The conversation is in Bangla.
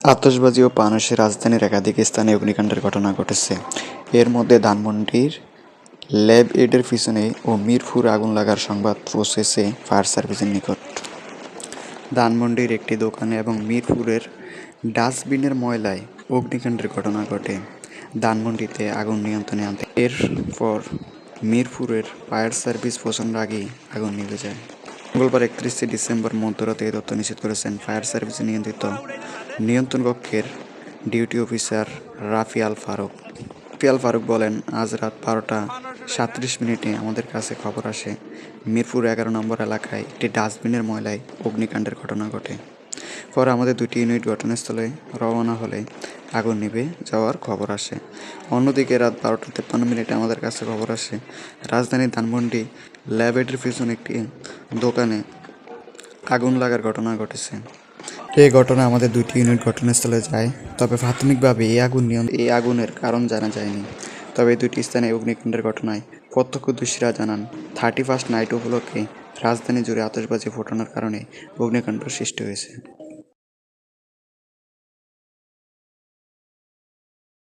আতশবাজি ও পানসে রাজধানীর একাধিক স্থানে অগ্নিকাণ্ডের ঘটনা ঘটেছে। এর মধ্যে ধানমন্ডির ল্যাব এইডের পিছনে ও মিরপুরে আগুন লাগার সংবাদ পৌঁছেছে ফায়ার সার্ভিসের নিকট। ধানমন্ডির একটি দোকানে এবং মিরপুরের ডাস্টবিনের ময়লায় অগ্নিকাণ্ডের ঘটনা ঘটে। ধানমন্ডিতে আগুন নিয়ন্ত্রণে আনতে এরপর মিরপুরের ফায়ার সার্ভিস পৌঁছানোর আগেই আগুন নিভে যায়। মঙ্গলবার 31 ডিসেম্বর মধ্যরাতে এই তথ্য নিশ্চিত করেছেন ফায়ার সার্ভিসের নিয়ন্ত্রণ কক্ষের ডিউটি অফিসার রাফি আল ফারুক বলেন, আজ রাত 12টা 37 মিনিটে আমাদের কাছে খবর আসে মিরপুর 11 নম্বর এলাকায় একটি ডাস্টবিনের ময়লায় অগ্নিকাণ্ডের ঘটনা ঘটে। পরে আমাদের 2টি ইউনিট ঘটনাস্থলে রওনা হলে আগুন নিভে যাওয়ার খবর আসে। অন্যদিকে রাত 12টা 53 মিনিটে আমাদের কাছে খবর আসে রাজধানীর ধানমন্ডি ল্যাবরেটরির পিছনে একটি দোকানে আগুন লাগার ঘটনা ঘটেছে। এই ঘটনায় আমাদের 2টি ইউনিট ঘটনাস্থলে যায়, তবে প্রাথমিকভাবে এই আগুনের কারণ জানা যায়নি। তবে এই 2টি স্থানে অগ্নিকাণ্ডের ঘটনায় প্রত্যক্ষদর্শীরা জানান, 31st নাইট উপলক্ষে রাজধানী জুড়ে আতশবাজি ফোটানোর কারণে অগ্নিকাণ্ড সৃষ্টি হয়েছে।